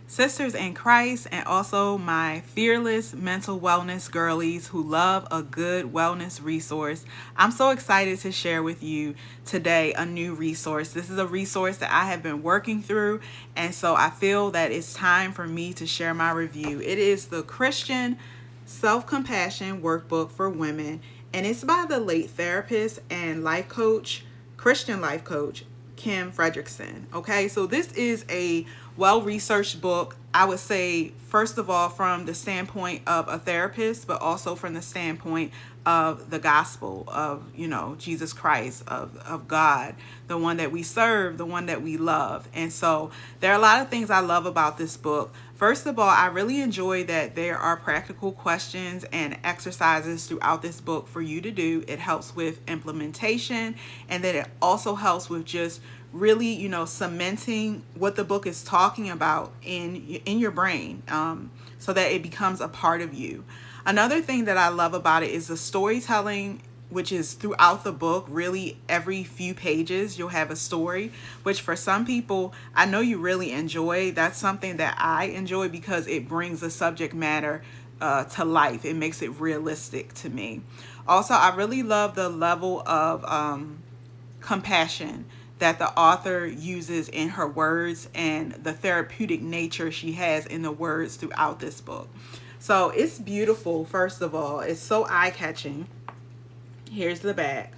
sisters in Christ, and also my fearless mental wellness girlies who love a good wellness resource. I'm so excited to share with you today a new resource. This is a resource that I have been working through, and so I feel that it's time for me to share my review. It is the Christian Self-Compassion Workbook for Women, and it's by the late therapist and life coach, Christian life coach, Kim Fredrickson. Okay, so this is a well-researched book. I would say, first of all, from the standpoint of a therapist, but also from the standpoint of the gospel of, Jesus Christ, of God, the one that we serve, the one that we love. And so there are a lot of things I love about this book. First of all, I really enjoy that there are practical questions and exercises throughout this book for you to do. It helps with implementation, and then it also helps with just really, cementing what the book is talking about in your brain, so that it becomes a part of you. Another thing that I love about it is the storytelling, which is throughout the book. Really, every few pages you'll have a story, which for some people I know you really enjoy. That's something that I enjoy because it brings the subject matter to life. It makes it realistic to me. Also, I really love the level of compassion that the author uses in her words and the therapeutic nature she has in the words throughout this book. So it's beautiful, first of all. It's so eye-catching. Here's the back.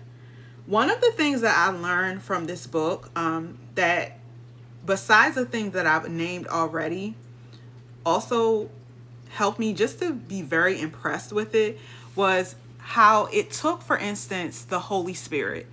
One of the things that I learned from this book, that besides the things that I've named already, also helped me just to be very impressed with it, was how it took, for instance, the Holy Spirit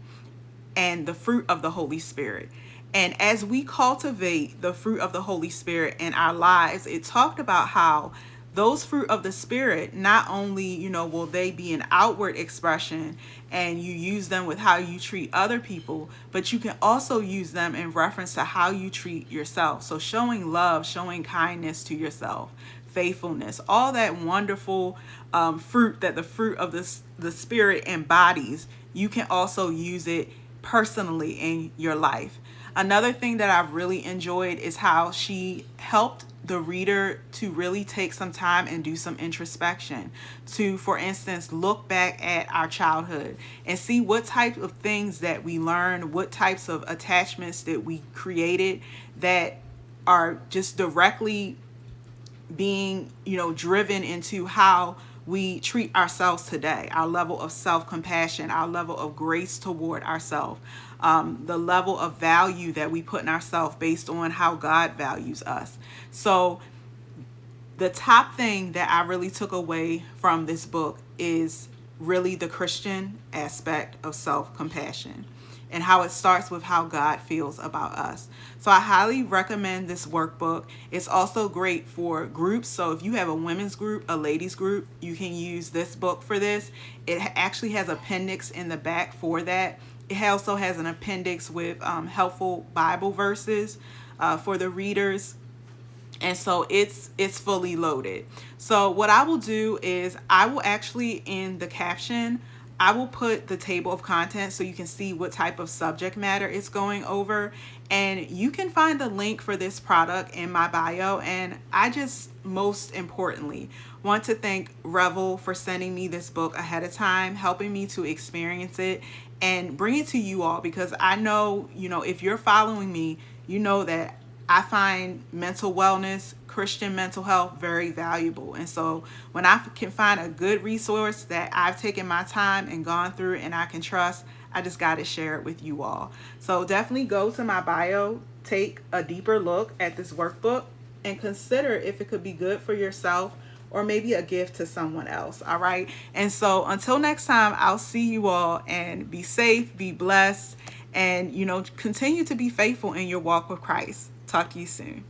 and the fruit of the Holy Spirit. And as we cultivate the fruit of the Holy Spirit in our lives, it talked about how those fruit of the Spirit, not only, will they be an outward expression and you use them with how you treat other people, but you can also use them in reference to how you treat yourself. So showing love, showing kindness to yourself, faithfulness, all that wonderful fruit that the fruit of the Spirit embodies, you can also use it personally in your life. Another thing that I've really enjoyed is how she helped the reader to really take some time and do some introspection, to, for instance, look back at our childhood and see what type of things that we learned, what types of attachments that we created that are just directly being, driven into how we treat ourselves today, our level of self-compassion, our level of grace toward ourselves, the level of value that we put in ourselves based on how God values us. So the top thing that I really took away from this book is really the Christian aspect of self-compassion and how it starts with how God feels about us. So I highly recommend this workbook. It's also great for groups. So if you have a women's group, a ladies group, you can use this book for this. It actually has an appendix in the back for that. It also has an appendix with helpful Bible verses for the readers. And so it's fully loaded. So what I will do is I will actually, in the caption, I will put the table of contents so you can see what type of subject matter it's going over. And you can find the link for this product in my bio. And I just, most importantly, want to thank Revel for sending me this book ahead of time, helping me to experience it and bring it to you all, because I know, if you're following me, you know that I find mental wellness, Christian mental health very valuable. And so when I can find a good resource that I've taken my time and gone through and I can trust, I just got to share it with you all. So definitely go to my bio, take a deeper look at this workbook, and consider if it could be good for yourself or maybe a gift to someone else. All right. And so until next time, I'll see you all, and be safe, be blessed, and, continue to be faithful in your walk with Christ. Talk to you soon.